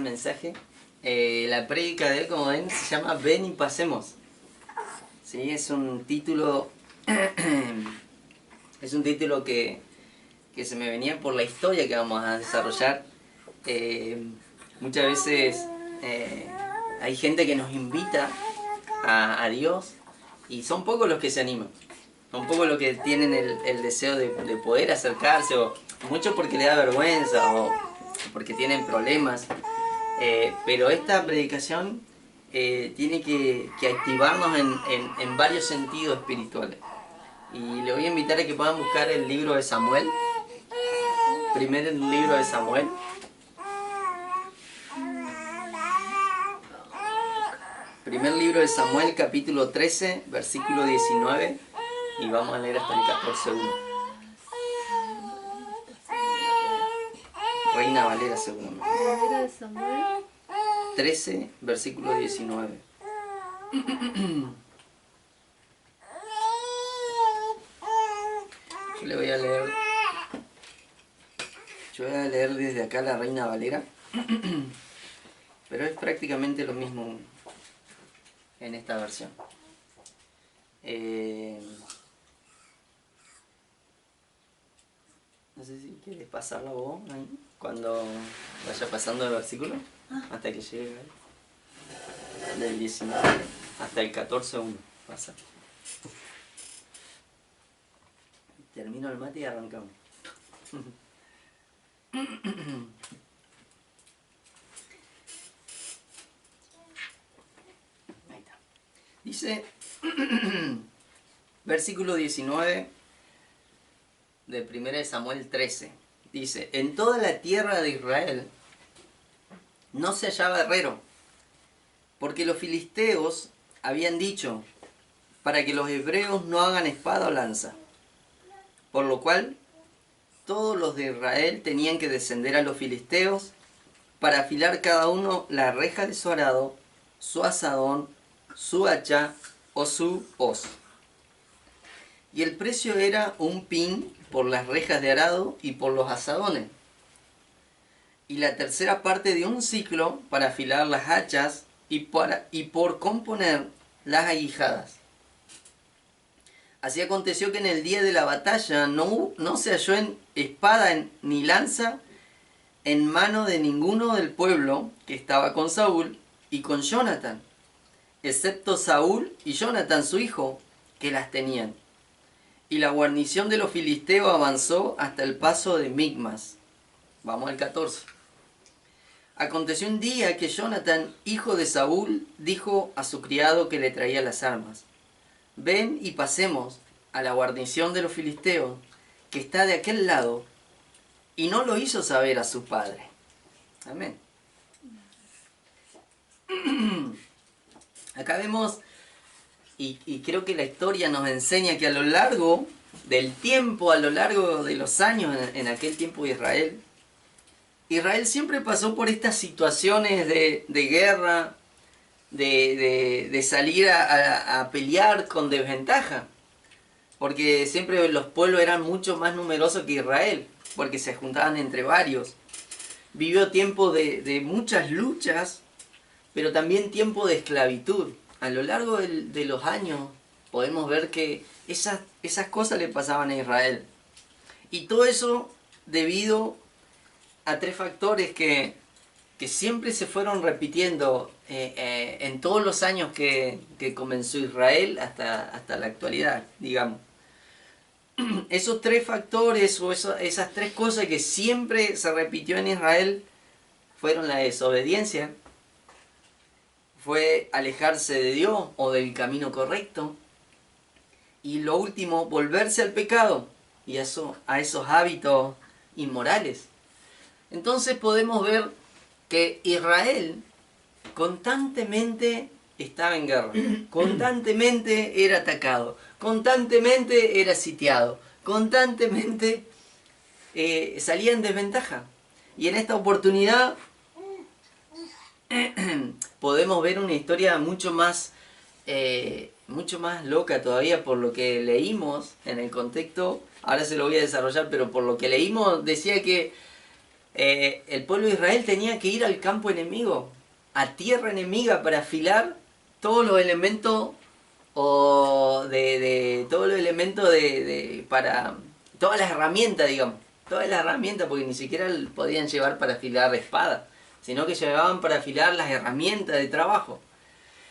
Mensaje. La prédica de él, como ven, se llama Ven y pasemos. ¿Sí? Es un título es un título que se me venía por la historia que vamos a desarrollar. Muchas veces hay gente que nos invita a Dios y son pocos los que se animan. Son pocos los que tienen el deseo de poder acercarse, o muchos porque le da vergüenza o porque tienen problemas. Pero esta predicación tiene que activarnos en varios sentidos espirituales. Y le voy a invitar a que puedan buscar el libro de Samuel. Primero el libro de Samuel. Primer libro de Samuel, capítulo 13, versículo 19. Y vamos a leer hasta el 14:1. Reina Valera segunda. Primero de Samuel 13, versículo 19. Yo le voy a leer. Yo voy a leer desde acá la Reina Valera. Pero es prácticamente lo mismo en esta versión. No sé si quieres pasarlo vos ahí, cuando vaya pasando el versículo, hasta que llegue del 19 hasta el 14:1. Pasa. Termino el mate y arrancamos. Ahí está. Dice, versículo 19 de 1 de Samuel 13. Dice, en toda la tierra de Israel no se hallaba herrero, porque los filisteos habían dicho, para que los hebreos no hagan espada o lanza. Por lo cual, todos los de Israel tenían que descender a los filisteos para afilar cada uno la reja de su arado, su asadón, su hacha o su hoz. Y el precio era un pin por las rejas de arado y por los asadones. Y la tercera parte de un ciclo para afilar las hachas y por componer las aguijadas. Así aconteció que en el día de la batalla no se halló en espada ni lanza en mano de ninguno del pueblo que estaba con Saúl y con Jonatán, excepto Saúl y Jonatán su hijo, que las tenían. Y la guarnición de los filisteos avanzó hasta el paso de Micmas. Vamos al 14. Aconteció un día que Jonatán, hijo de Saúl, dijo a su criado que le traía las armas: ven y pasemos a la guarnición de los filisteos, que está de aquel lado, y no lo hizo saber a su padre. Amén. Acá vemos, y creo que la historia nos enseña que a lo largo del tiempo, a lo largo de los años en aquel tiempo de Israel siempre pasó por estas situaciones de guerra, de salir a pelear con desventaja, porque siempre los pueblos eran mucho más numerosos que Israel, porque se juntaban entre varios. Vivió tiempo de muchas luchas, pero también tiempo de esclavitud. A lo largo de los años podemos ver que esas cosas le pasaban a Israel. Y todo eso debido a tres factores que siempre se fueron repitiendo en todos los años que comenzó Israel hasta la actualidad, digamos. Esos tres factores o esas tres cosas que siempre se repitió en Israel fueron la desobediencia, fue alejarse de Dios o del camino correcto, y lo último, volverse al pecado y a esos hábitos inmorales. Entonces podemos ver que Israel constantemente estaba en guerra, constantemente era atacado, constantemente era sitiado, constantemente salía en desventaja. Y en esta oportunidad podemos ver una historia mucho más loca todavía, por lo que leímos en el contexto. Ahora se lo voy a desarrollar, pero por lo que leímos decía que el pueblo de Israel tenía que ir al campo enemigo, a tierra enemiga, para afilar todos los elementos todos los elementos para todas las herramientas, digamos, todas las herramientas, porque ni siquiera podían llevar para afilar espada, sino que llevaban para afilar las herramientas de trabajo.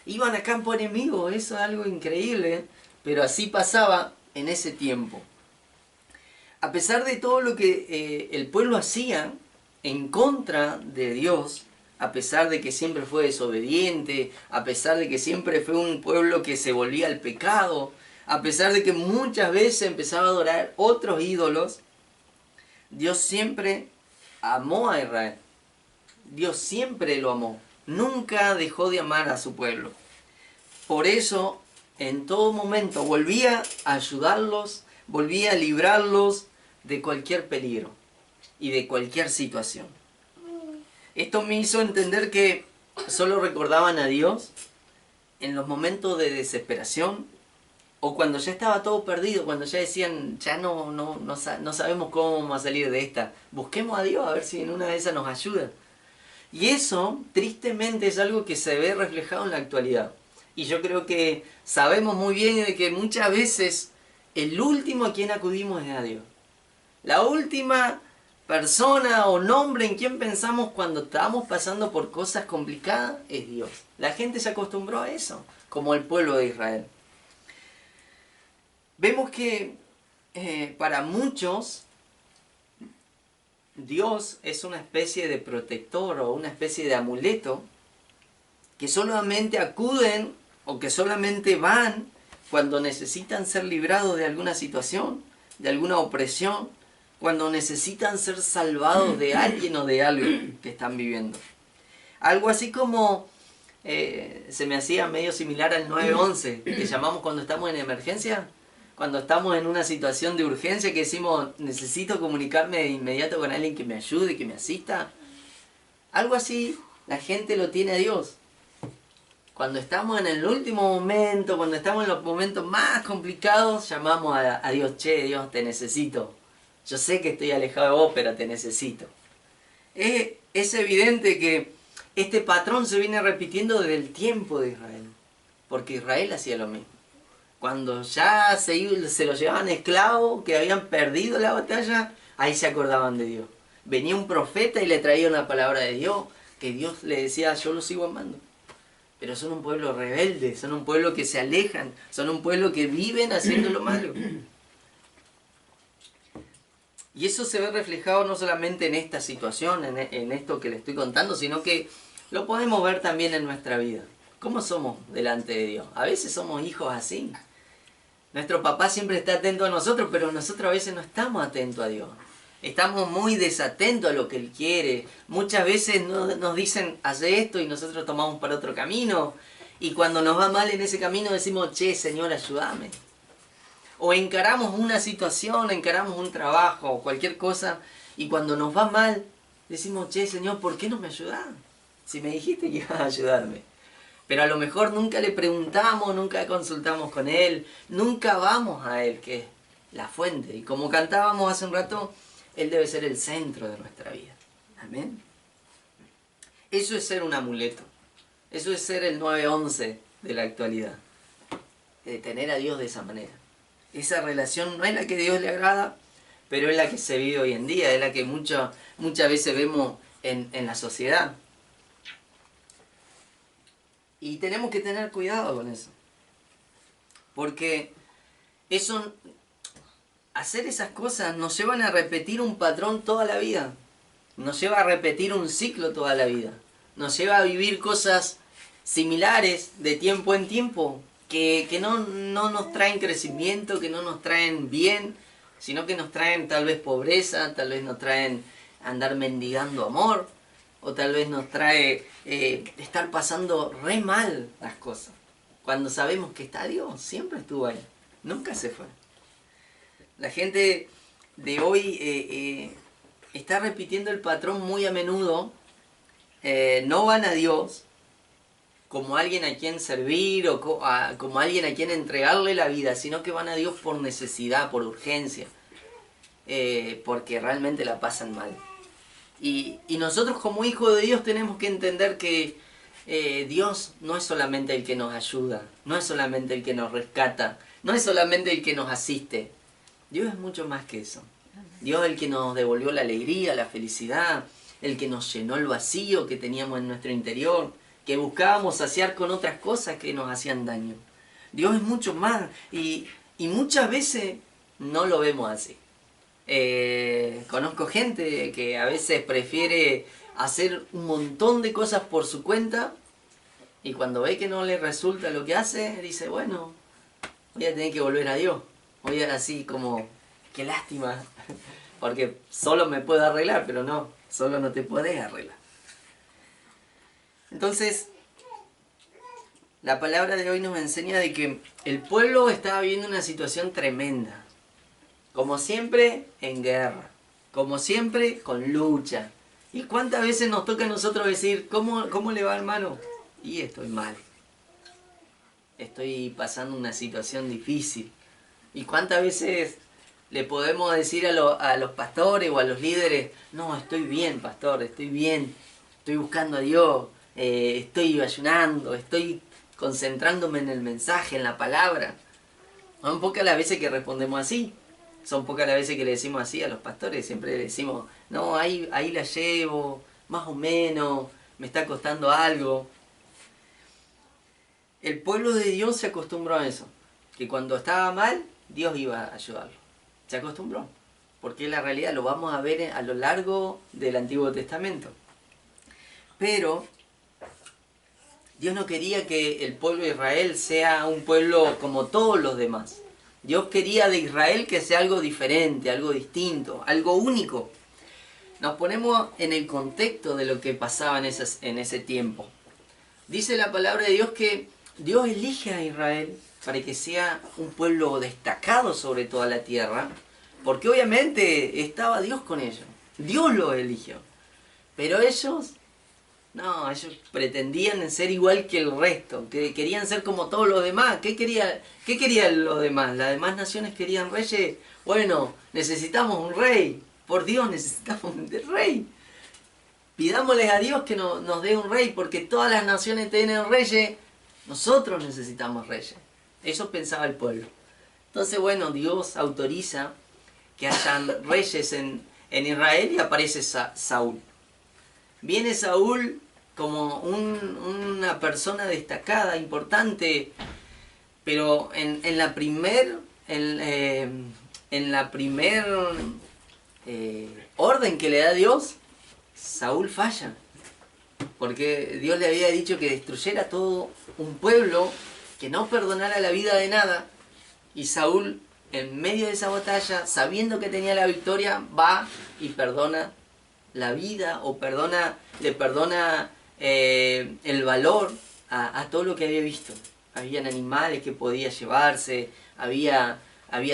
Iban a campo enemigo, eso es algo increíble, pero así pasaba en ese tiempo. A pesar de todo lo que el pueblo hacía en contra de Dios, a pesar de que siempre fue desobediente, a pesar de que siempre fue un pueblo que se volvía al pecado, a pesar de que muchas veces empezaba a adorar otros ídolos, Dios siempre amó a Israel. Dios siempre lo amó. Nunca dejó de amar a su pueblo. Por eso, en todo momento, volvía a ayudarlos, volvía a librarlos de cualquier peligro y de cualquier situación. Esto me hizo entender que solo recordaban a Dios en los momentos de desesperación o cuando ya estaba todo perdido, cuando ya decían, ya no sabemos cómo vamos a salir de esta. Busquemos a Dios a ver si en una de esas nos ayuda. Y eso, tristemente, es algo que se ve reflejado en la actualidad. Y yo creo que sabemos muy bien de que muchas veces el último a quien acudimos es a Dios. La última persona o nombre en quien pensamos cuando estamos pasando por cosas complicadas es Dios. La gente se acostumbró a eso, como el pueblo de Israel. Vemos que para muchos Dios es una especie de protector o una especie de amuleto que solamente acuden o que solamente van cuando necesitan ser librados de alguna situación, de alguna opresión, cuando necesitan ser salvados de alguien o de algo que están viviendo. Algo así como se me hacía medio similar al 911, que llamamos cuando estamos en emergencia, cuando estamos en una situación de urgencia que decimos, necesito comunicarme de inmediato con alguien que me ayude, que me asista. Algo así la gente lo tiene a Dios. Cuando estamos en el último momento, cuando estamos en los momentos más complicados, llamamos a Dios, che, Dios, te necesito. Yo sé que estoy alejado de vos, pero te necesito. Es evidente que este patrón se viene repitiendo desde el tiempo de Israel, porque Israel hacía lo mismo. Cuando ya se lo llevaban esclavos, que habían perdido la batalla, ahí se acordaban de Dios. Venía un profeta y le traía una palabra de Dios, que Dios le decía, yo los sigo amando. Pero son un pueblo rebelde, son un pueblo que se alejan, son un pueblo que viven haciendo lo malo. Y eso se ve reflejado no solamente en esta situación, en esto que le estoy contando, sino que lo podemos ver también en nuestra vida. ¿Cómo somos delante de Dios? A veces somos hijos así. Nuestro papá siempre está atento a nosotros, pero nosotros a veces no estamos atentos a Dios. Estamos muy desatentos a lo que Él quiere. Muchas veces nos dicen, haz esto, y nosotros tomamos para otro camino. Y cuando nos va mal en ese camino decimos, che, Señor, ayúdame. O encaramos una situación, encaramos un trabajo, o cualquier cosa, y cuando nos va mal, decimos, che, Señor, ¿por qué no me ayudás? Si me dijiste que ibas a ayudarme. Pero a lo mejor nunca le preguntamos, nunca consultamos con Él, nunca vamos a Él, que es la fuente. Y como cantábamos hace un rato, Él debe ser el centro de nuestra vida. Amén. Eso es ser un amuleto. Eso es ser el 911 de la actualidad. De tener a Dios de esa manera. Esa relación no es la que a Dios le agrada, pero es la que se vive hoy en día, es la que muchas veces vemos en la sociedad. Y tenemos que tener cuidado con eso. Porque hacer esas cosas nos llevan a repetir un patrón toda la vida. Nos lleva a repetir un ciclo toda la vida. Nos lleva a vivir cosas similares de tiempo en tiempo, que no nos traen crecimiento, que no nos traen bien, sino que nos traen tal vez pobreza, tal vez nos traen andar mendigando amor, o tal vez nos trae estar pasando re mal las cosas. Cuando sabemos que está Dios, siempre estuvo ahí, nunca se fue. La gente de hoy está repitiendo el patrón muy a menudo. No van a Dios como alguien a quien servir o como alguien a quien entregarle la vida, sino que van a Dios por necesidad, por urgencia, porque realmente la pasan mal. Y nosotros como hijos de Dios tenemos que entender que Dios no es solamente el que nos ayuda, no es solamente el que nos rescata, no es solamente el que nos asiste. Dios es mucho más que eso. Dios es el que nos devolvió la alegría, la felicidad, el que nos llenó el vacío que teníamos en nuestro interior, que buscábamos saciar con otras cosas que nos hacían daño. Dios es mucho más y muchas veces no lo vemos así. Conozco gente que a veces prefiere hacer un montón de cosas por su cuenta y cuando ve que no le resulta lo que hace, dice, bueno, voy a tener que volver a Dios. Voy a así como, qué lástima, porque solo me puedo arreglar, pero no, solo no te podés arreglar. Entonces, la palabra de hoy nos enseña de que el pueblo estaba viviendo una situación tremenda. Como siempre, en guerra. Como siempre, con lucha. ¿Y cuántas veces nos toca a nosotros decir, ¿cómo le va, hermano? Y estoy mal. Estoy pasando una situación difícil. ¿Y cuántas veces le podemos decir a los pastores o a los líderes, no, estoy bien, pastor, estoy bien. Estoy buscando a Dios. Estoy ayunando. Estoy concentrándome en el mensaje, en la palabra. Son pocas las veces que respondemos así. Son pocas las veces que le decimos así a los pastores. Siempre le decimos, no, ahí la llevo, más o menos, me está costando algo. El pueblo de Dios se acostumbró a eso. Que cuando estaba mal, Dios iba a ayudarlo. Se acostumbró. Porque es la realidad, lo vamos a ver a lo largo del Antiguo Testamento. Pero Dios no quería que el pueblo de Israel sea un pueblo como todos los demás. Dios quería de Israel que sea algo diferente, algo distinto, algo único. Nos ponemos en el contexto de lo que pasaba en ese tiempo. Dice la palabra de Dios que Dios elige a Israel para que sea un pueblo destacado sobre toda la tierra, porque obviamente estaba Dios con ellos. Dios los eligió. Pero ellos pretendían ser igual que el resto, que querían ser como todos los demás. ¿Qué querían los demás? Las demás naciones querían reyes. Bueno, necesitamos un rey. Por Dios, necesitamos un rey. Pidámosles a Dios que nos dé un rey, porque todas las naciones tienen reyes. Nosotros necesitamos reyes. Eso pensaba el pueblo. Entonces, bueno, Dios autoriza que hayan reyes en Israel y aparece Saúl. Viene Saúl como una persona destacada, importante, pero en la primer orden que le da Dios, Saúl falla. Porque Dios le había dicho que destruyera todo un pueblo, que no perdonara la vida de nada, y Saúl, en medio de esa batalla, sabiendo que tenía la victoria, va y perdona la vida o le perdona el valor a todo lo que había visto. Habían animales que podía llevarse, había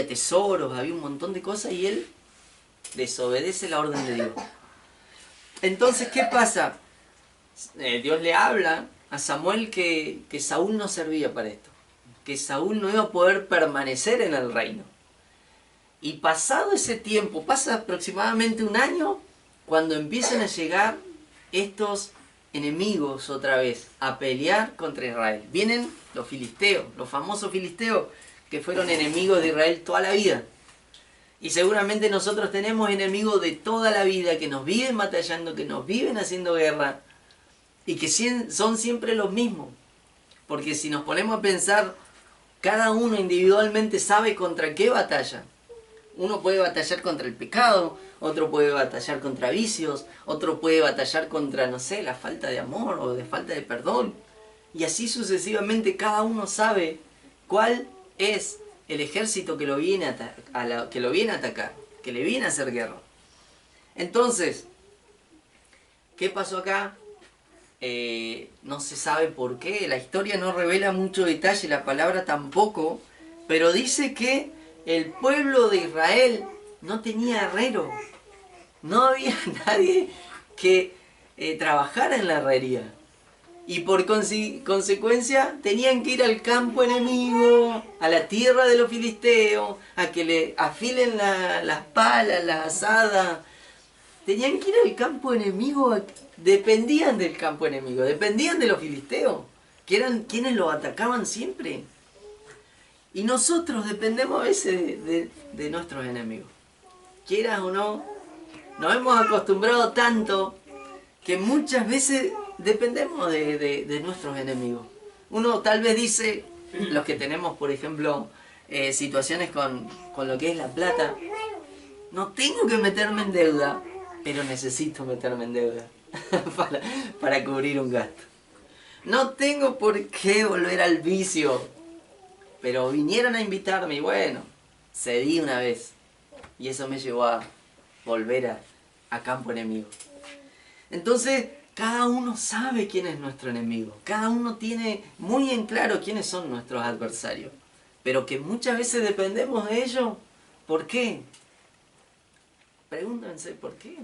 tesoros, había un montón de cosas y él desobedece la orden de Dios. Entonces, ¿qué pasa? Dios le habla a Samuel que Saúl no servía para esto, que Saúl no iba a poder permanecer en el reino. Y pasado ese tiempo, pasa aproximadamente un año, cuando empiezan a llegar estos enemigos otra vez a pelear contra Israel. Vienen los filisteos, los famosos filisteos que fueron enemigos de Israel toda la vida. Y seguramente nosotros tenemos enemigos de toda la vida que nos viven batallando, que nos viven haciendo guerra y que son siempre los mismos. Porque si nos ponemos a pensar, cada uno individualmente sabe contra qué batalla. Uno puede batallar contra el pecado, otro puede batallar contra vicios, otro puede batallar contra, no sé, la falta de amor o de falta de perdón. Y así sucesivamente cada uno sabe cuál es el ejército que lo viene a atacar, que le viene a hacer guerra. Entonces, ¿qué pasó acá? No se sabe por qué, la historia no revela mucho detalle, la palabra tampoco, pero dice que el pueblo de Israel no tenía herrero. No había nadie que trabajara en la herrería. Y por consecuencia tenían que ir al campo enemigo, a la tierra de los filisteos, a que le afilen las palas, las asadas. tenían que ir al campo enemigo, dependían del campo enemigo, dependían de los filisteos, que eran quienes los atacaban siempre. Y nosotros dependemos a veces de nuestros enemigos. Quieras o no, nos hemos acostumbrado tanto que muchas veces dependemos de nuestros enemigos. Uno tal vez dice, los que tenemos, por ejemplo, situaciones con lo que es la plata, no tengo que meterme en deuda, pero necesito meterme en deuda para cubrir un gasto. No tengo por qué volver al vicio, pero vinieron a invitarme y bueno, cedí una vez. Y eso me llevó a volver a campo enemigo. Entonces, cada uno sabe quién es nuestro enemigo. Cada uno tiene muy en claro quiénes son nuestros adversarios. Pero que muchas veces dependemos de ellos. ¿Por qué? Pregúntense, ¿por qué?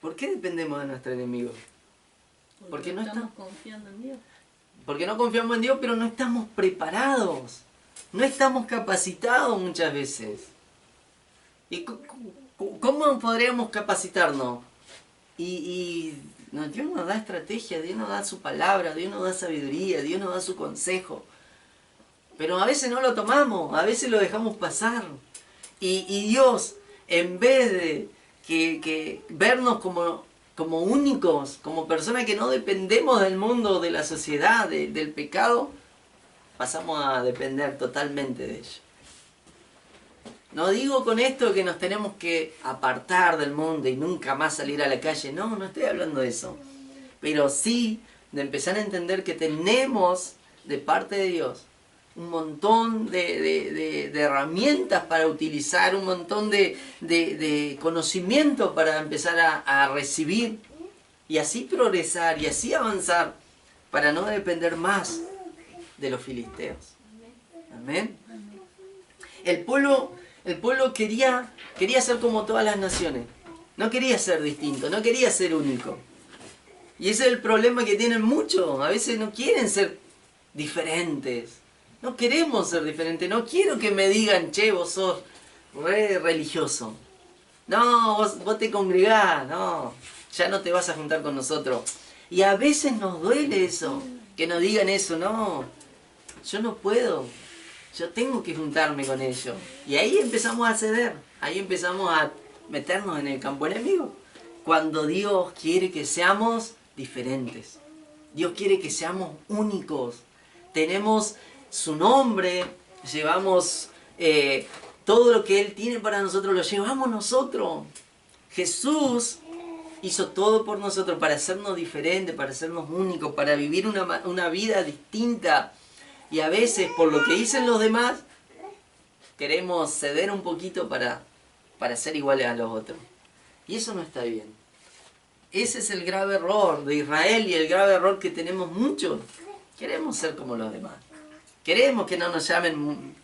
¿Por qué dependemos de nuestro enemigo? Porque no estamos confiando en Dios. Porque no confiamos en Dios, pero no estamos preparados. No estamos capacitados muchas veces. ¿Y cómo podríamos capacitarnos? Dios nos da estrategia, Dios nos da su palabra, Dios nos da sabiduría, Dios nos da su consejo. Pero a veces no lo tomamos, a veces lo dejamos pasar. Y Dios, en vez de que vernos como únicos, como personas que no dependemos del mundo, de la sociedad, del pecado, pasamos a depender totalmente de ellos. No digo con esto que nos tenemos que apartar del mundo y nunca más salir a la calle. No estoy hablando de eso. Pero sí de empezar a entender que tenemos de parte de Dios un montón de herramientas para utilizar, un montón de conocimiento para empezar a recibir y así progresar y así avanzar para no depender más de los filisteos. Amén. El pueblo quería ser como todas las naciones. No quería ser distinto, no quería ser único. Y ese es el problema que tienen muchos. A veces no quieren ser diferentes. No queremos ser diferentes. No quiero que me digan, che, vos sos re religioso. No, vos te congregás. No, ya no te vas a juntar con nosotros. Y a veces nos duele eso. Que nos digan eso. No, yo no puedo. Yo tengo que juntarme con ellos. Y ahí empezamos a ceder. Ahí empezamos a meternos en el campo enemigo. Cuando Dios quiere que seamos diferentes. Dios quiere que seamos únicos. Tenemos su nombre. Llevamos todo lo que Él tiene para nosotros. Lo llevamos nosotros. Jesús hizo todo por nosotros para hacernos diferentes, para hacernos únicos, para vivir una vida distinta. Y a veces, por lo que dicen los demás, queremos ceder un poquito para ser iguales a los otros. Y eso no está bien. Ese es el grave error de Israel y el grave error que tenemos muchos. Queremos ser como los demás. Queremos que no nos llamen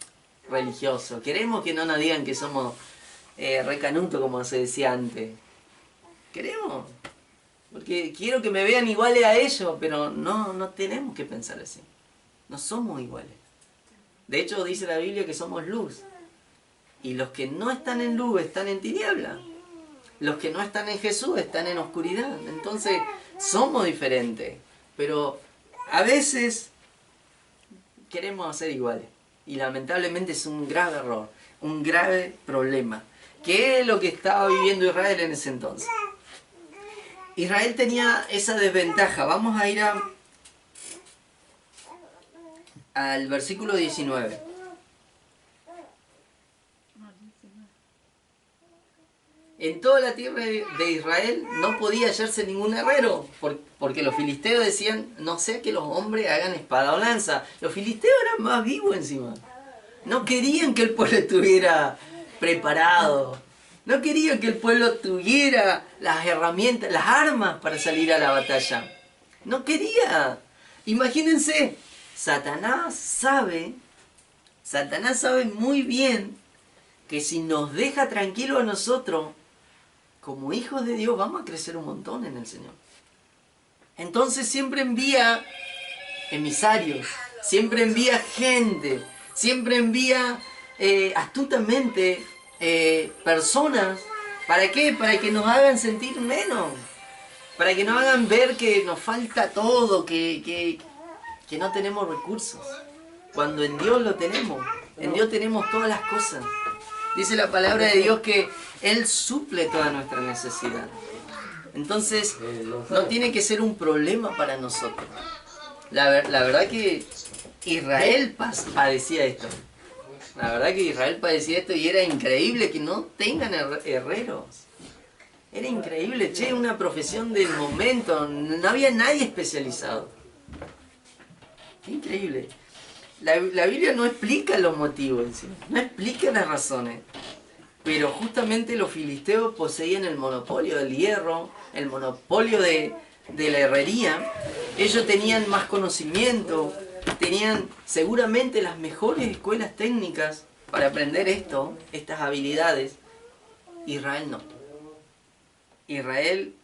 religiosos. Queremos que no nos digan que somos recanutos, como se decía antes. Queremos. Porque quiero que me vean iguales a ellos, pero no tenemos que pensar así. No somos iguales. De hecho, dice la Biblia que somos luz. Y los que no están en luz están en tiniebla. Los que no están en Jesús están en oscuridad. Entonces, somos diferentes. Pero a veces queremos ser iguales. Y lamentablemente es un grave error. Un grave problema. ¿Qué es lo que estaba viviendo Israel en ese entonces? Israel tenía esa desventaja. Vamos a ir al versículo 19. En toda la tierra de Israel no podía hallarse ningún herrero, porque los filisteos decían, no sea que los hombres hagan espada o lanza. Los filisteos eran más vivos encima. No querían que el pueblo estuviera preparado. No querían que el pueblo tuviera las herramientas, las armas para salir a la batalla. No quería. Imagínense, Satanás sabe muy bien que si nos deja tranquilos a nosotros, como hijos de Dios, vamos a crecer un montón en el Señor. Entonces siempre envía emisarios, siempre envía gente, siempre envía astutamente personas ¿Para qué? Para que nos hagan sentir menos. Para que nos hagan ver que nos falta todo, que no tenemos recursos. Cuando en Dios lo tenemos. En Dios tenemos todas las cosas. Dice la palabra de Dios que Él suple toda nuestra necesidad. Entonces, no tiene que ser un problema para nosotros. La verdad que Israel padecía esto. La verdad que Israel padecía esto y era increíble que no tengan herreros. Era increíble, una profesión del momento. No había nadie especializado. Increíble. La Biblia no explica los motivos, ¿sí? No explica las razones. Pero justamente los filisteos poseían el monopolio del hierro, el monopolio de la herrería. Ellos tenían más conocimiento, tenían seguramente las mejores escuelas técnicas para aprender estas habilidades. Israel no. Israel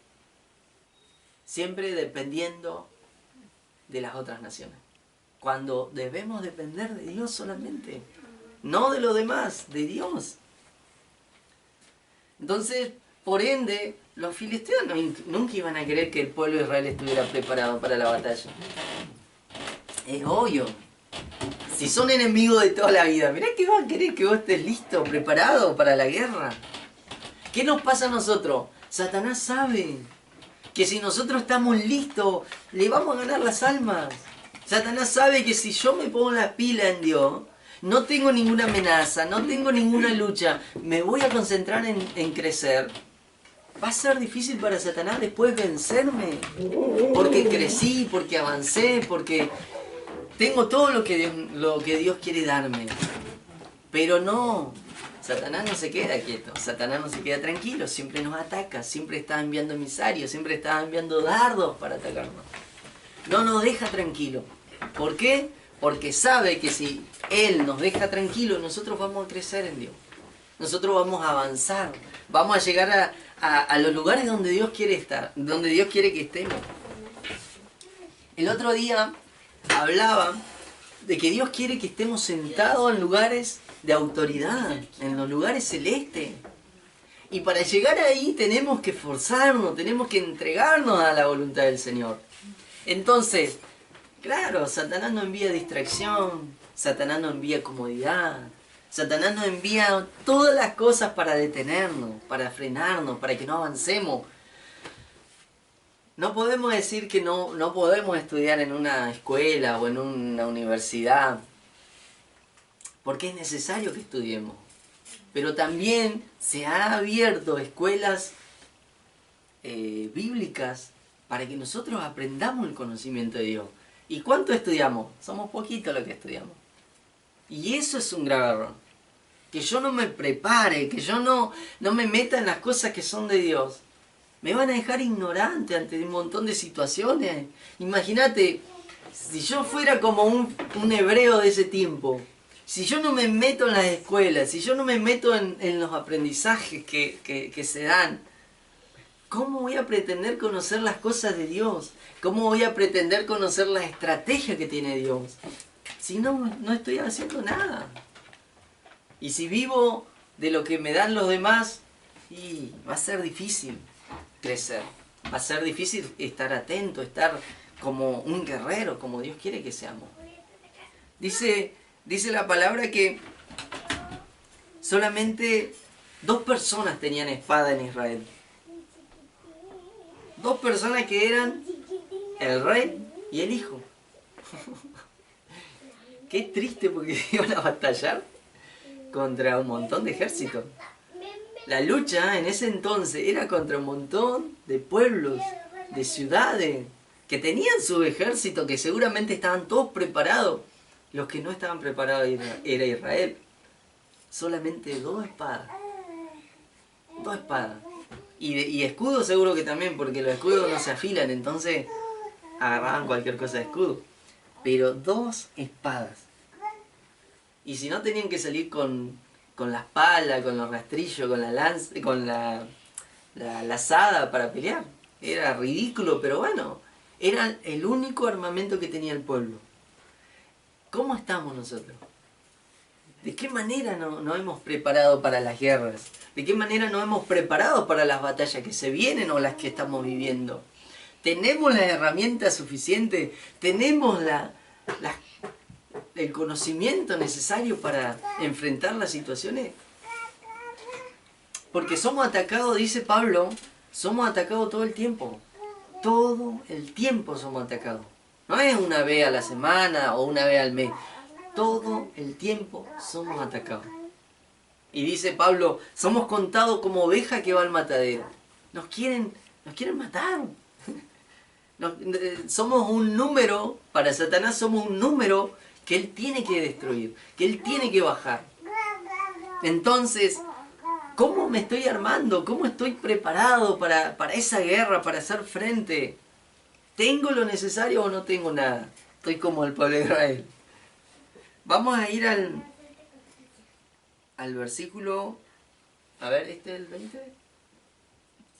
siempre dependiendo de las otras naciones. Cuando debemos depender de Dios solamente, no de lo demás, de Dios. Entonces, por ende, los filisteos nunca iban a querer que el pueblo de Israel estuviera preparado para la batalla. Es obvio. Si son enemigos de toda la vida, mirá que van a querer que vos estés listo, preparado para la guerra. ¿Qué nos pasa a nosotros? Satanás sabe que si nosotros estamos listos, le vamos a ganar las almas. Satanás sabe que si yo me pongo la pila en Dios, no tengo ninguna amenaza, no tengo ninguna lucha, me voy a concentrar en crecer. Va a ser difícil para Satanás después vencerme. Porque crecí, porque avancé, porque tengo todo lo que Dios quiere darme. Pero no, Satanás no se queda quieto, Satanás no se queda tranquilo, siempre nos ataca, siempre está enviando emisarios, siempre está enviando dardos para atacarnos. No nos deja tranquilo. ¿Por qué? Porque sabe que si Él nos deja tranquilo, nosotros vamos a crecer en Dios. Nosotros vamos a avanzar, vamos a llegar a los lugares donde Dios quiere estar, donde Dios quiere que estemos. El otro día hablaba de que Dios quiere que estemos sentados en lugares de autoridad, en los lugares celestes. Y para llegar ahí tenemos que esforzarnos, tenemos que entregarnos a la voluntad del Señor. Entonces, claro, Satanás no envía distracción, Satanás no envía comodidad, Satanás nos envía todas las cosas para detenernos, para frenarnos, para que no avancemos. No podemos decir que no podemos estudiar en una escuela o en una universidad, porque es necesario que estudiemos. Pero también se han abierto escuelas bíblicas para que nosotros aprendamos el conocimiento de Dios. ¿Y cuánto estudiamos? Somos poquitos los que estudiamos. Y eso es un grave error. Que yo no me prepare, que yo no me meta en las cosas que son de Dios. Me van a dejar ignorante ante un montón de situaciones. Imagínate, si yo fuera como un hebreo de ese tiempo, si yo no me meto en las escuelas, si yo no me meto en los aprendizajes que se dan, ¿cómo voy a pretender conocer las cosas de Dios? ¿Cómo voy a pretender conocer la estrategia que tiene Dios? Si no estoy haciendo nada. Y si vivo de lo que me dan los demás, y va a ser difícil crecer. Va a ser difícil estar atento, estar como un guerrero, como Dios quiere que seamos. Dice la palabra que solamente 2 personas tenían espada en Israel. 2 personas que eran el rey y el hijo. Qué triste, porque iban a batallar contra un montón de ejércitos. La lucha en ese entonces era contra un montón de pueblos, de ciudades, que tenían su ejército, que seguramente estaban todos preparados. Los que no estaban preparados era Israel. Solamente 2 espadas. 2 espadas. Y escudos seguro que también, porque los escudos no se afilan, entonces agarraban cualquier cosa de escudo. Pero 2 espadas. Y si no, tenían que salir con las palas, con los rastrillos, con la lanza, con la azada para pelear. Era ridículo, pero bueno, era el único armamento que tenía el pueblo. ¿Cómo estamos nosotros? ¿De qué manera nos hemos preparado para las guerras? ¿De qué manera nos hemos preparado para las batallas que se vienen o las que estamos viviendo? ¿Tenemos las herramientas suficientes? ¿Tenemos el conocimiento necesario para enfrentar las situaciones? Porque somos atacados, dice Pablo, somos atacados todo el tiempo. Todo el tiempo somos atacados. No es una vez a la semana o una vez al mes. Todo el tiempo somos atacados. Y dice Pablo, somos contados como oveja que va al matadero. Nos quieren matar. Somos un número, para Satanás somos un número que él tiene que destruir, que él tiene que bajar. Entonces, ¿cómo me estoy armando? ¿Cómo estoy preparado para esa guerra, para hacer frente? ¿Tengo lo necesario o no tengo nada? Estoy como el pueblo de Israel. Vamos a ir al versículo... A ver, ¿este es el 20?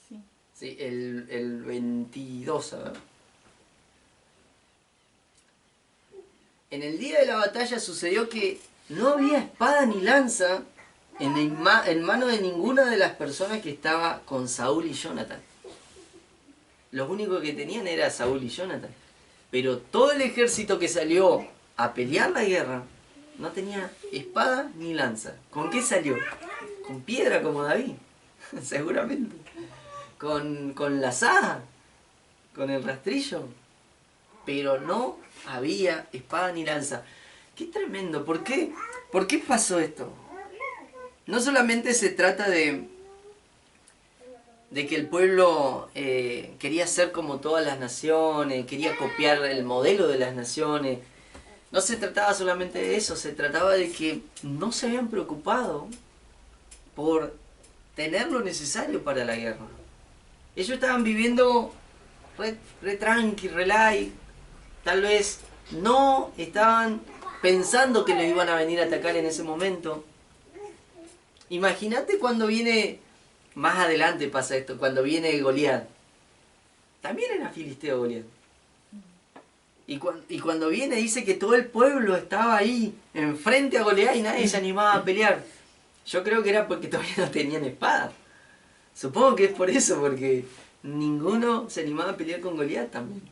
Sí. Sí, el 22, a ver. En el día de la batalla sucedió que no había espada ni lanza en mano de ninguna de las personas que estaba con Saúl y Jonathan. Los únicos que tenían era Saúl y Jonathan. Pero todo el ejército que salió a pelear la guerra no tenía espada ni lanza. ¿Con qué salió? Con piedra como David, seguramente. Con la saja, con el rastrillo. Pero no había espada ni lanza. ¡Qué tremendo! ¿Por qué? ¿Por qué pasó esto? No solamente se trata de que el pueblo quería ser como todas las naciones, quería copiar el modelo de las naciones. No se trataba solamente de eso, se trataba de que no se habían preocupado por tener lo necesario para la guerra. Ellos estaban viviendo re tranqui, re light. Tal vez no estaban pensando que los iban a venir a atacar en ese momento. Imagínate cuando viene, más adelante pasa esto, cuando viene Goliat. También era filisteo Goliat. Y cuando viene dice que todo el pueblo estaba ahí, enfrente a Goliat y nadie se animaba a pelear. Yo creo que era porque todavía no tenían espada. Supongo que es por eso, porque ninguno se animaba a pelear con Goliat también.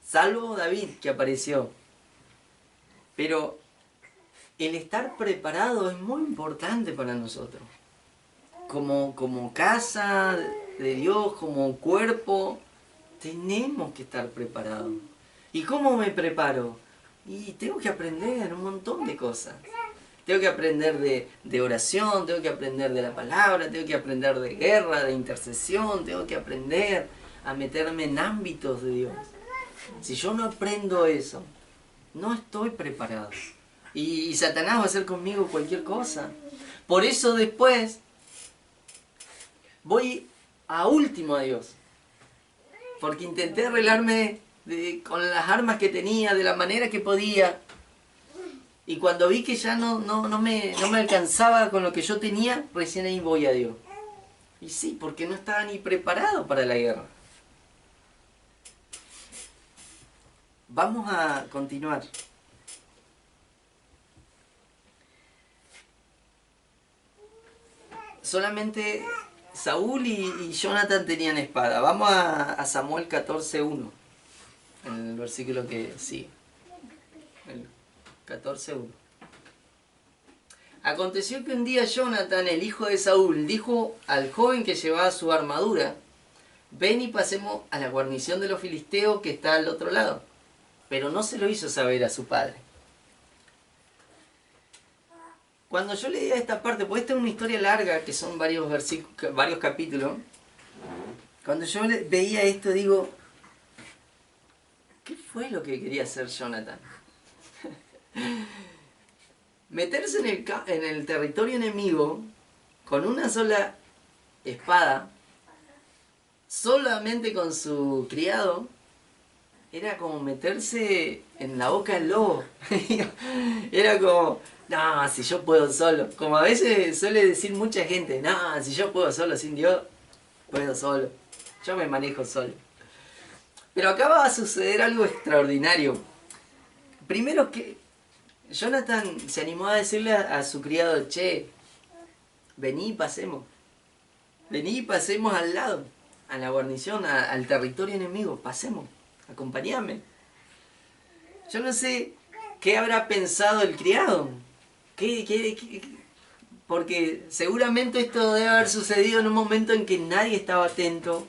Salvo David, que apareció. Pero el estar preparado es muy importante para nosotros. Como casa de Dios, como cuerpo, tenemos que estar preparados. ¿Y cómo me preparo? Y tengo que aprender un montón de cosas. Tengo que aprender de oración, tengo que aprender de la palabra, tengo que aprender de guerra, de intercesión, tengo que aprender a meterme en ámbitos de Dios. Si yo no aprendo eso, no estoy preparado. Y Satanás va a hacer conmigo cualquier cosa. Por eso después voy a último a Dios. Porque intenté arreglarme con las armas que tenía, de la manera que podía. Y cuando vi que ya no me alcanzaba con lo que yo tenía, recién ahí voy a Dios. Y sí, porque no estaba ni preparado para la guerra. Vamos a continuar. Solamente Saúl y Jonathan tenían espada. Vamos a Samuel 14:1. En el versículo que sigue. El 14:1. Aconteció que un día Jonathan, el hijo de Saúl, dijo al joven que llevaba su armadura: ven y pasemos a la guarnición de los filisteos que está al otro lado. Pero no se lo hizo saber a su padre. Cuando yo leía esta parte, pues esta es una historia larga, que son varios capítulos. Cuando yo veía esto, digo, ¿qué fue lo que quería hacer Jonathan? Meterse en el territorio enemigo con una sola espada, solamente con su criado, era como meterse en la boca del lobo. Era como, no, si yo puedo solo. Como a veces suele decir mucha gente, no, si yo puedo solo sin Dios, puedo solo. Yo me manejo solo. Pero acá va a suceder algo extraordinario. Primero que Jonathan se animó a decirle a su criado, che, vení y pasemos. Vení y pasemos al lado, a la guarnición, al territorio enemigo, pasemos, acompáñame. Yo no sé qué habrá pensado el criado. Porque seguramente esto debe haber sucedido en un momento en que nadie estaba atento.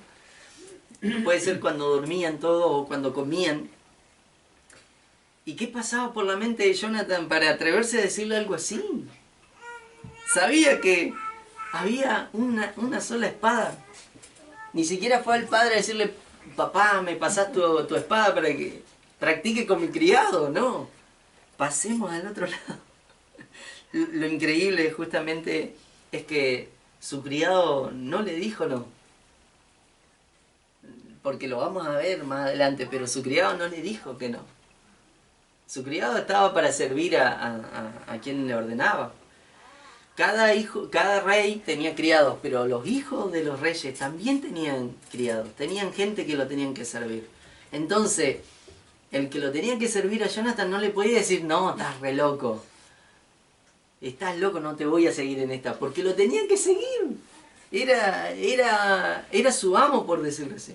Puede ser cuando dormían todos o cuando comían. ¿Y qué pasaba por la mente de Jonathan para atreverse a decirle algo así? Sabía que había una sola espada. Ni siquiera fue al padre a decirle, papá, me pasás tu espada para que practique con mi criado, no. Pasemos al otro lado. Lo increíble justamente es que su criado no le dijo no. Porque lo vamos a ver más adelante, pero su criado no le dijo que no. Su criado estaba para servir a quien le ordenaba. Cada rey tenía criados, pero los hijos de los reyes también tenían criados, tenían gente que lo tenían que servir. Entonces, el que lo tenía que servir a Jonathan no le podía decir, no, estás re loco. Estás loco, no te voy a seguir en esta, porque lo tenían que seguir. Era su amo, por decirlo así.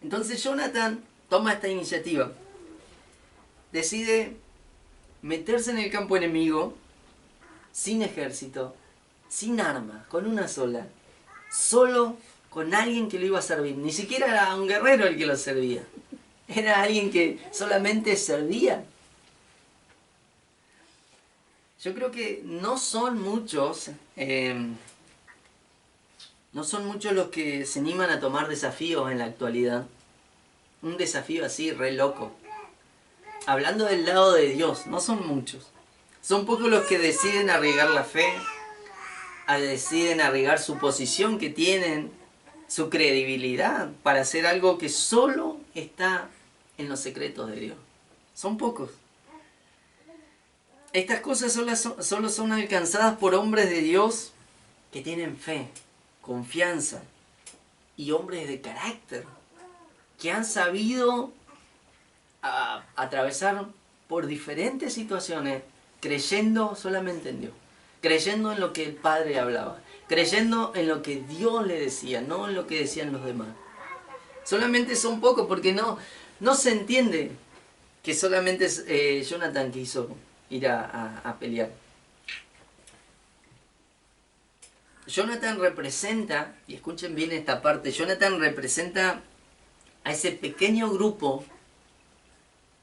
Entonces Jonathan toma esta iniciativa. Decide meterse en el campo enemigo, sin ejército, sin armas, con una sola. Solo con alguien que lo iba a servir. Ni siquiera era un guerrero el que lo servía. Era alguien que solamente servía. Yo creo que no son muchos los que se animan a tomar desafíos en la actualidad. Un desafío así, re loco. Hablando del lado de Dios, no son muchos. Son pocos los que deciden arriesgar la fe, deciden arriesgar su posición que tienen, su credibilidad, para hacer algo que solo está en los secretos de Dios. Son pocos. Estas cosas solo son alcanzadas por hombres de Dios que tienen fe, confianza y hombres de carácter, que han sabido atravesar por diferentes situaciones creyendo solamente en Dios, creyendo en lo que el Padre hablaba, creyendo en lo que Dios le decía, no en lo que decían los demás. Solamente son pocos porque no se entiende que solamente es Jonathan quiso ir a pelear. Jonathan representa, y escuchen bien esta parte, Jonathan representa a ese pequeño grupo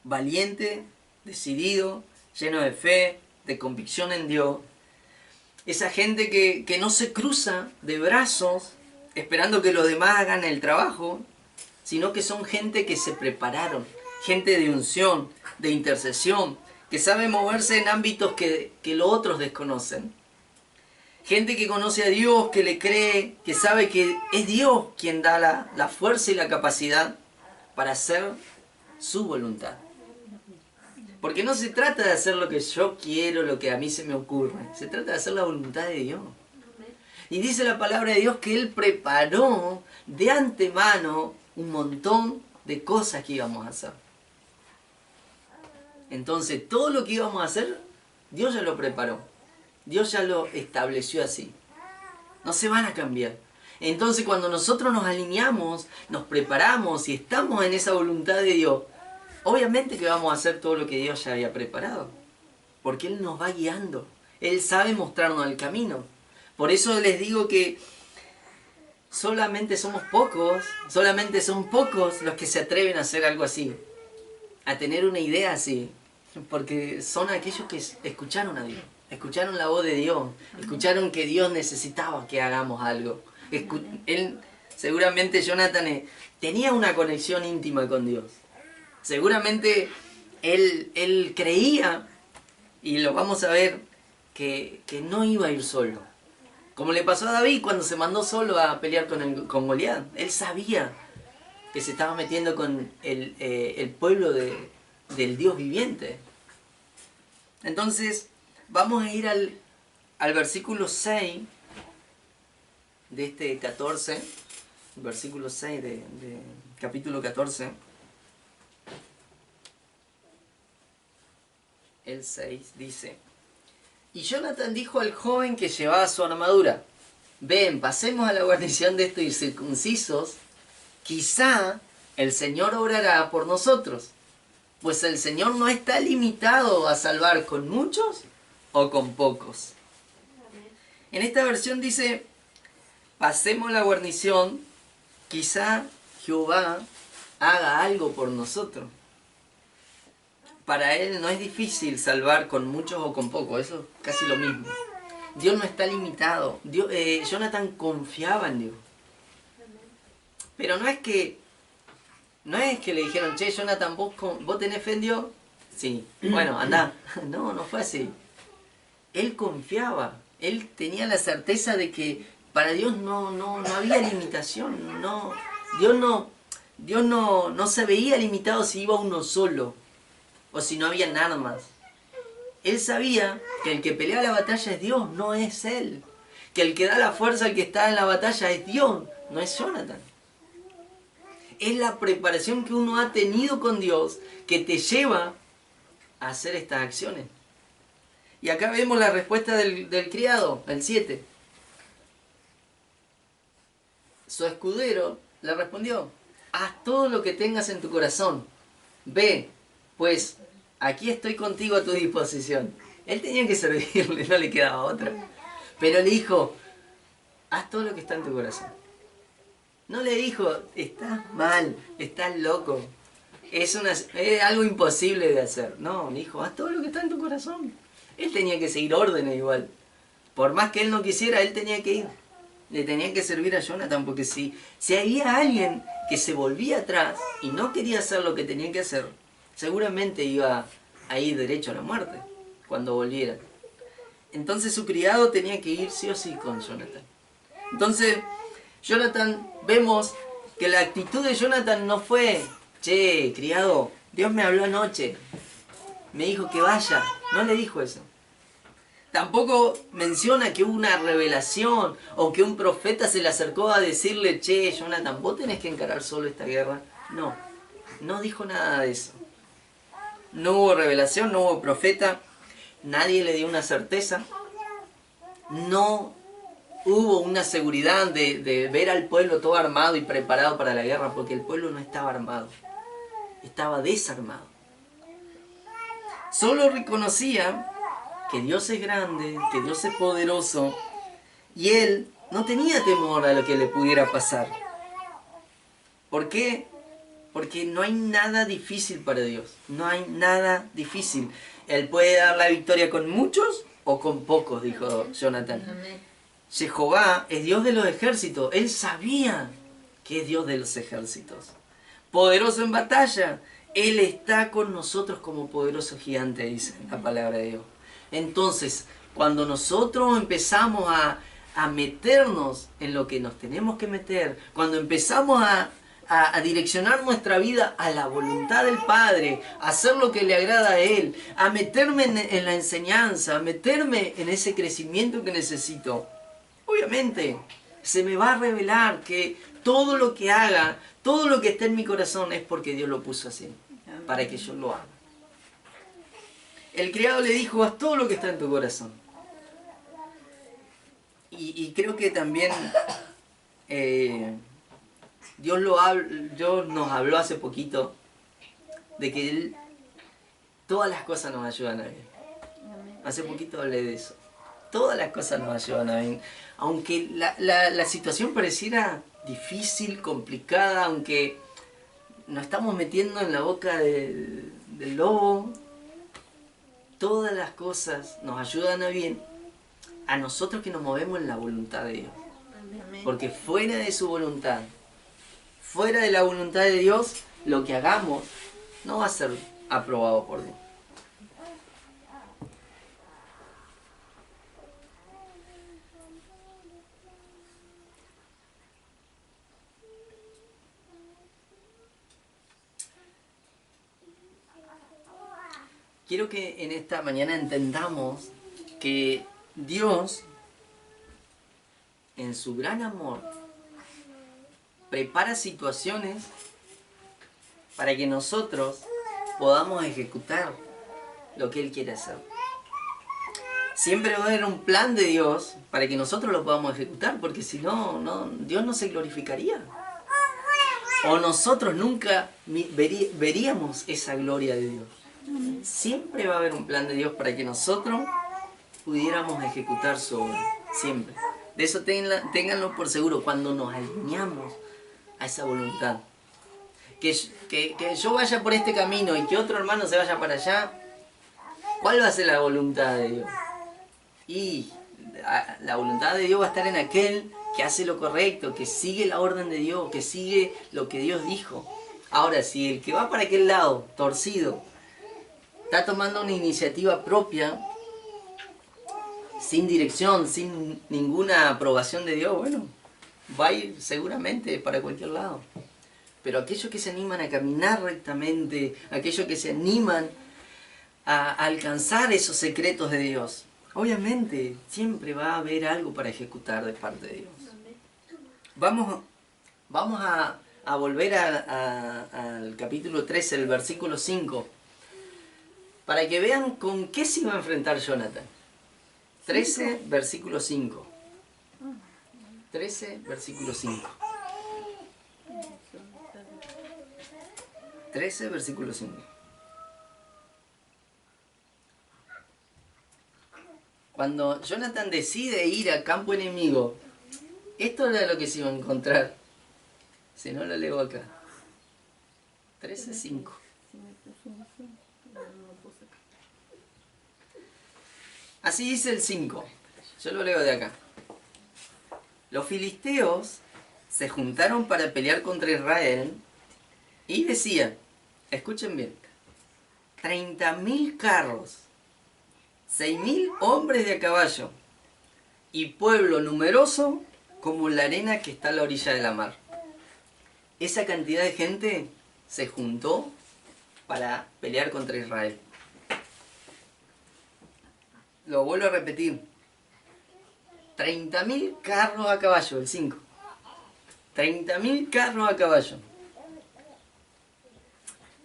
valiente, decidido, lleno de fe, de convicción en Dios. Esa gente que no se cruza de brazos esperando que los demás hagan el trabajo, sino que son gente que se prepararon, gente de unción, de intercesión, que sabe moverse en ámbitos que los otros desconocen. Gente que conoce a Dios, que le cree, que sabe que es Dios quien da la fuerza y la capacidad para hacer su voluntad. Porque no se trata de hacer lo que yo quiero, lo que a mí se me ocurre. Se trata de hacer la voluntad de Dios. Y dice la palabra de Dios que Él preparó de antemano un montón de cosas que íbamos a hacer. Entonces, todo lo que íbamos a hacer, Dios ya lo preparó. Dios ya lo estableció así. No se van a cambiar. Entonces, cuando nosotros nos alineamos, nos preparamos y estamos en esa voluntad de Dios, obviamente que vamos a hacer todo lo que Dios ya había preparado. Porque Él nos va guiando. Él sabe mostrarnos el camino. Por eso les digo que solamente son pocos los que se atreven a hacer algo así. A tener una idea así. Porque son aquellos que escucharon a Dios. Escucharon la voz de Dios. Escucharon que Dios necesitaba que hagamos algo. Seguramente Jonathan tenía una conexión íntima con Dios. Seguramente él creía, y lo vamos a ver, que no iba a ir solo. Como le pasó a David cuando se mandó solo a pelear con Goliat. Él sabía que se estaba metiendo con el pueblo del Dios viviente. Entonces, vamos a ir al versículo 6 de este 14, versículo 6 de capítulo 14. el 6, dice: y Jonathan dijo al joven que llevaba su armadura: ven, pasemos a la guarnición de estos incircuncisos, quizá el Señor obrará por nosotros, pues el Señor no está limitado a salvar con muchos o con pocos. En esta versión dice: pasemos la guarnición, quizá Jehová haga algo por nosotros. Para él no es difícil salvar con muchos o con pocos, eso es casi lo mismo. Dios no está limitado. Jonathan confiaba en Dios. Pero no es que le dijeron: che, Jonathan, ¿vos tenés fe en Dios? Sí, bueno, andá. No fue así. Él confiaba. Él tenía la certeza de que para Dios no había limitación. Dios no se veía limitado si iba uno solo o si no habían armas. Él sabía que el que pelea la batalla es Dios, no es él. Que el que da la fuerza al que está en la batalla es Dios, no es Jonathan. Es la preparación que uno ha tenido con Dios que te lleva a hacer estas acciones. Y acá vemos la respuesta del criado, el 7. Su escudero le respondió: haz todo lo que tengas en tu corazón. Ve, pues aquí estoy contigo a tu disposición. Él tenía que servirle, no le quedaba otra. Pero le dijo: haz todo lo que está en tu corazón. No le dijo: estás mal, estás loco, es algo imposible de hacer. No, le dijo: haz todo lo que está en tu corazón. Él tenía que seguir órdenes igual. Por más que él no quisiera, él tenía que ir. Le tenía que servir a Jonathan, porque si había alguien que se volvía atrás y no quería hacer lo que tenía que hacer, seguramente iba a ir derecho a la muerte cuando volviera. Entonces su criado tenía que ir sí o sí con Jonathan. Entonces Jonathan, vemos que la actitud de Jonathan no fue: che, criado, Dios me habló anoche, me dijo que vaya. No le dijo eso. Tampoco menciona que hubo una revelación o que un profeta se le acercó a decirle: che, Jonathan, vos tenés que encarar solo esta guerra. No dijo nada de eso. No hubo revelación, no hubo profeta, nadie le dio una certeza. No hubo una seguridad de ver al pueblo todo armado y preparado para la guerra, porque el pueblo no estaba armado, estaba desarmado. Solo reconocía que Dios es grande, que Dios es poderoso, y él no tenía temor a lo que le pudiera pasar. ¿Por qué? Porque no hay nada difícil para Dios, no hay nada difícil. Él puede dar la victoria con muchos o con pocos, dijo Jonathan. Jehová es Dios de los ejércitos. Él sabía que es Dios de los ejércitos. Poderoso en batalla. Él está con nosotros como poderoso gigante, dice la palabra de Dios. Entonces, cuando nosotros empezamos a meternos en lo que nos tenemos que meter, cuando empezamos a direccionar nuestra vida a la voluntad del Padre, a hacer lo que le agrada a Él, a meterme en la enseñanza, a meterme en ese crecimiento que necesito, obviamente se me va a revelar que todo lo que haga, todo lo que esté en mi corazón es porque Dios lo puso así, para que yo lo haga. El criado le dijo: haz todo lo que está en tu corazón. Y creo que también Dios nos habló hace poquito de que todas las cosas nos ayudan a bien. Hace poquito hablé de eso. Todas las cosas nos ayudan a bien. Aunque la situación pareciera difícil, complicada, aunque nos estamos metiendo en la boca del lobo, todas las cosas nos ayudan a bien a nosotros que nos movemos en la voluntad de Dios. Porque fuera de su voluntad, fuera de la voluntad de Dios, lo que hagamos no va a ser aprobado por Dios. Quiero que en esta mañana entendamos que Dios, en su gran amor, prepara situaciones para que nosotros podamos ejecutar lo que Él quiere hacer. Siempre va a haber un plan de Dios para que nosotros lo podamos ejecutar, porque si no, Dios no se glorificaría. O nosotros nunca veríamos esa gloria de Dios. Siempre va a haber un plan de Dios para que nosotros pudiéramos ejecutar su obra. Siempre. De eso ténganlo por seguro, cuando nos alineamos a esa voluntad. Que yo vaya por este camino y que otro hermano se vaya para allá, ¿cuál va a ser la voluntad de Dios? Y la voluntad de Dios va a estar en aquel que hace lo correcto, que sigue la orden de Dios, que sigue lo que Dios dijo. Ahora, si el que va para aquel lado, torcido, está tomando una iniciativa propia, sin dirección, sin ninguna aprobación de Dios, bueno, va a ir seguramente para cualquier lado. Pero aquellos que se animan a caminar rectamente, aquellos que se animan a alcanzar esos secretos de Dios, obviamente siempre va a haber algo para ejecutar de parte de Dios. Vamos a volver al capítulo 13, el versículo 5, para que vean con qué se iba a enfrentar Jonathan. 13, versículo 5. 13, versículo 5. 13, versículo 5. Cuando Jonathan decide ir al campo enemigo, esto era lo que se iba a encontrar. Si no lo leo acá. 13, 5. Así dice el 5. Yo lo leo de acá. Los filisteos se juntaron para pelear contra Israel y decían, escuchen bien, 30.000 carros, 6.000 hombres de a caballo y pueblo numeroso como la arena que está a la orilla de la mar. Esa cantidad de gente se juntó para pelear contra Israel. Lo vuelvo a repetir. 30.000 carros a caballo, el 5. 30.000 carros a caballo.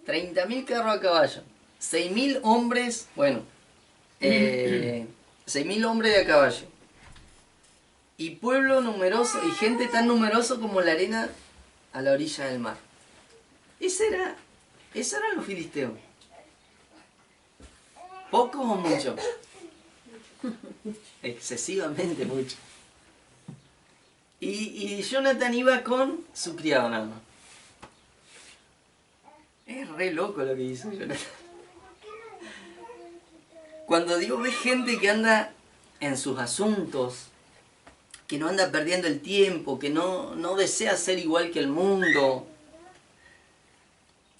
30.000 carros a caballo. 6.000 hombres, 6.000 hombres de a caballo. Y pueblo numeroso, y gente tan numeroso como la arena a la orilla del mar. Esos eran los filisteos. ¿Pocos o muchos? Excesivamente mucho. Y Jonathan iba con su criado nada más. Es re loco lo que hizo Jonathan. Cuando Dios ve gente que anda en sus asuntos, que no anda perdiendo el tiempo, que no desea ser igual que el mundo,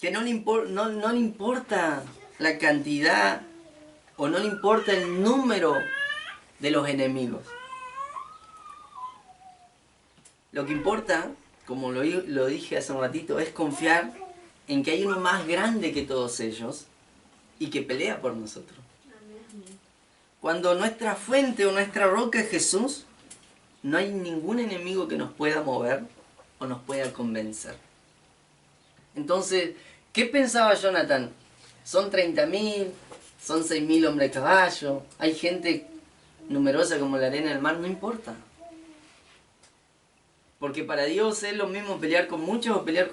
que no le importa la cantidad o no le importa el número de los enemigos. Lo que importa, como lo dije hace un ratito, es confiar en que hay uno más grande que todos ellos y que pelea por nosotros. Cuando nuestra fuente o nuestra roca es Jesús, no hay ningún enemigo que nos pueda mover o nos pueda convencer. Entonces, ¿qué pensaba Jonathan? Son 30.000, son 6.000 hombres de caballo, hay gente numerosa como la arena del mar, no importa. Porque para Dios es lo mismo pelear con muchos o pelear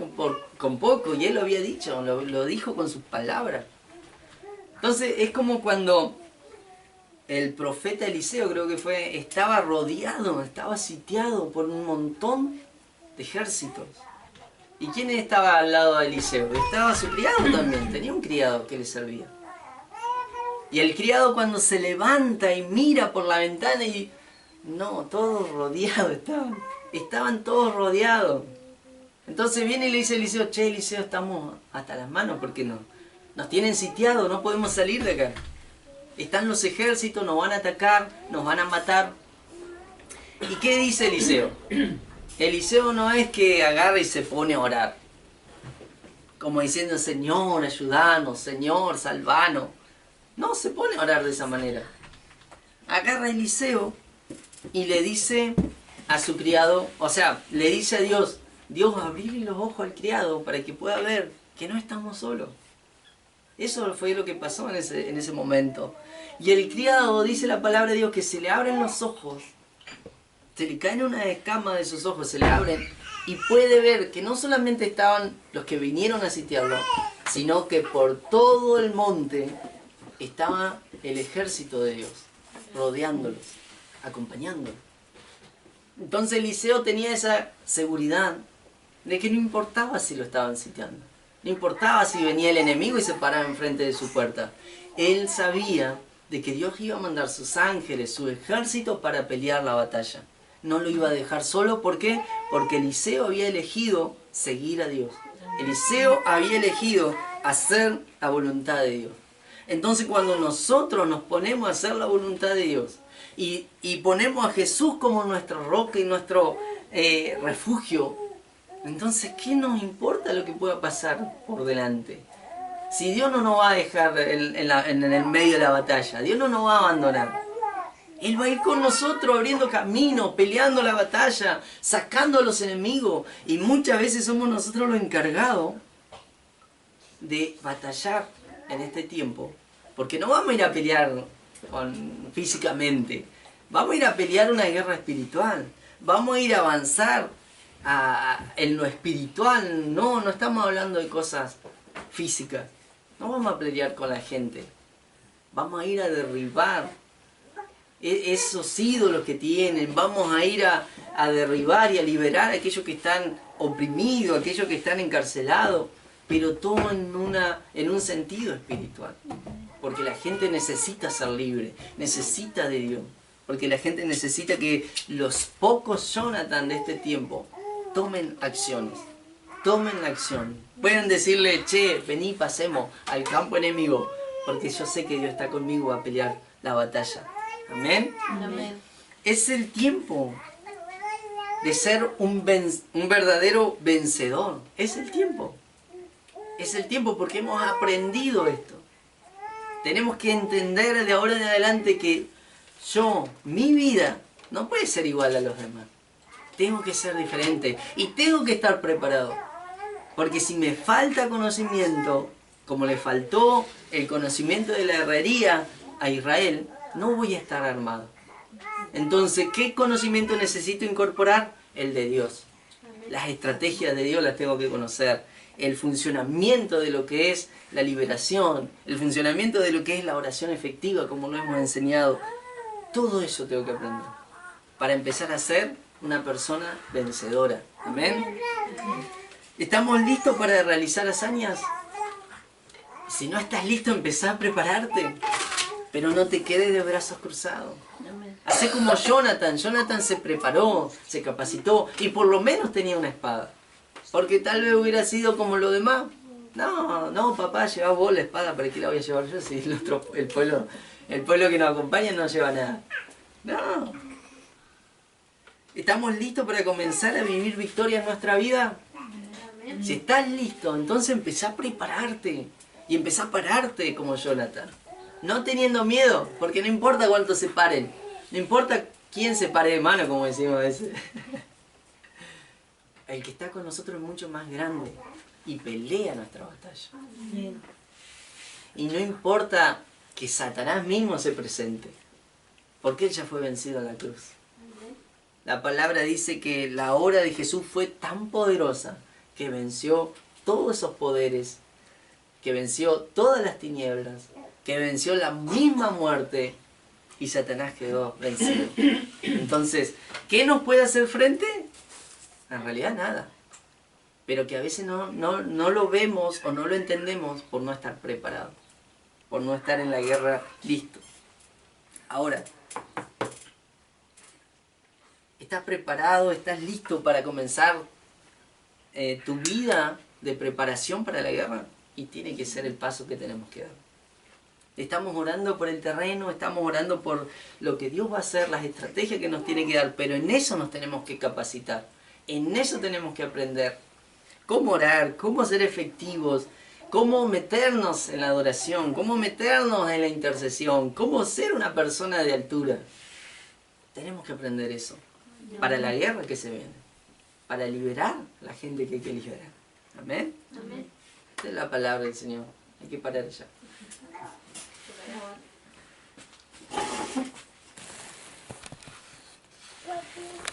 con pocos, y Él lo había dicho, lo dijo con sus palabras. Entonces es como cuando el profeta Eliseo, creo que fue, estaba rodeado, estaba sitiado por un montón de ejércitos. ¿Y quién estaba al lado de Eliseo? Estaba su criado también, tenía un criado que le servía. Y el criado cuando se levanta y mira por la ventana y... No, todos rodeados estaban todos rodeados. Entonces viene y le dice a Eliseo, che Eliseo, estamos hasta las manos porque nos tienen sitiados, no podemos salir de acá. Están los ejércitos, nos van a atacar, nos van a matar. ¿Y qué dice Eliseo? Eliseo no es que agarra y se pone a orar, como diciendo, Señor, ayúdanos, Señor, salvanos. No se pone a orar de esa manera. Agarra a Eliseo y le dice a su criado, o sea, le dice a Dios, Dios, abrirle los ojos al criado para que pueda ver que no estamos solos. Eso fue lo que pasó en ese momento. Y el criado, dice la palabra de Dios, que se le abren los ojos, se le caen una escama de sus ojos, se le abren, y puede ver que no solamente estaban los que vinieron a sitiarlo, sino que por todo el monte estaba el ejército de Dios, rodeándolos, acompañándolos. Entonces Eliseo tenía esa seguridad de que no importaba si lo estaban sitiando, no importaba si venía el enemigo y se paraba enfrente de su puerta. Él sabía de que Dios iba a mandar sus ángeles, su ejército para pelear la batalla. No lo iba a dejar solo, ¿por qué? Porque Eliseo había elegido seguir a Dios. Eliseo había elegido hacer la voluntad de Dios. Entonces cuando nosotros nos ponemos a hacer la voluntad de Dios y ponemos a Jesús como nuestra roca y nuestro refugio, entonces ¿qué nos importa lo que pueda pasar por delante? Si Dios no nos va a dejar en el medio de la batalla, Dios no nos va a abandonar. Él va a ir con nosotros abriendo camino, peleando la batalla, sacando a los enemigos. Y muchas veces somos nosotros los encargados de batallar en este tiempo. Porque no vamos a ir a pelear físicamente. Vamos a ir a pelear una guerra espiritual. Vamos a ir a avanzar en lo espiritual. No estamos hablando de cosas físicas. No vamos a pelear con la gente. Vamos a ir a derribar esos ídolos que tienen. Vamos a ir a derribar y a liberar a aquellos que están oprimidos, a aquellos que están encarcelados, pero todo en un sentido espiritual. Porque la gente necesita ser libre, necesita de Dios. Porque la gente necesita que los pocos Jonathan de este tiempo tomen acciones. Tomen la acción. Pueden decirle, che, vení, pasemos al campo enemigo, porque yo sé que Dios está conmigo a pelear la batalla. Amén. Amén. Es el tiempo de ser un verdadero vencedor. Es el tiempo. Es el tiempo porque hemos aprendido esto. Tenemos que entender de ahora en adelante que mi vida, no puede ser igual a los demás. Tengo que ser diferente y tengo que estar preparado. Porque si me falta conocimiento, como le faltó el conocimiento de la herrería a Israel, no voy a estar armado. Entonces, ¿qué conocimiento necesito incorporar? El de Dios. Las estrategias de Dios las tengo que conocer. El funcionamiento de lo que es la liberación, el funcionamiento de lo que es la oración efectiva, como lo hemos enseñado. Todo eso tengo que aprender para empezar a ser una persona vencedora. Amén. ¿Estamos listos para realizar hazañas? Si no estás listo, empezá a prepararte. Pero no te quedes de brazos cruzados. Hacé como Jonathan. Jonathan se preparó, se capacitó y por lo menos tenía una espada. Porque tal vez hubiera sido como lo demás. No, papá, lleva vos la espada, ¿para qué la voy a llevar yo? Si el pueblo que nos acompaña no lleva nada. No. ¿Estamos listos para comenzar a vivir victoria en nuestra vida? Si estás listo, entonces empezá a prepararte. Y empezá a pararte como Jonathan. No teniendo miedo, porque no importa cuántos se paren. No importa quién se pare de mano, como decimos a veces. El que está con nosotros es mucho más grande y pelea nuestra batalla. Y no importa que Satanás mismo se presente, porque él ya fue vencido en la cruz. La palabra dice que la obra de Jesús fue tan poderosa que venció todos esos poderes, que venció todas las tinieblas, que venció la misma muerte y Satanás quedó vencido. Entonces, ¿qué nos puede hacer frente? En realidad nada. Pero que a veces no lo vemos o no lo entendemos por no estar preparados, por no estar en la guerra listo. Ahora, ¿estás preparado? ¿Estás listo para comenzar tu vida de preparación para la guerra? Y tiene que ser el paso que tenemos que dar. Estamos orando por el terreno, estamos orando por lo que Dios va a hacer, las estrategias que nos tiene que dar, pero en eso nos tenemos que capacitar, en eso tenemos que aprender. Cómo orar, cómo ser efectivos, cómo meternos en la adoración, cómo meternos en la intercesión, cómo ser una persona de altura. Tenemos que aprender eso para la guerra que se viene, para liberar a la gente que hay que liberar. Amén. Amén. Esta es la palabra del Señor. Hay que parar ya. Por favor.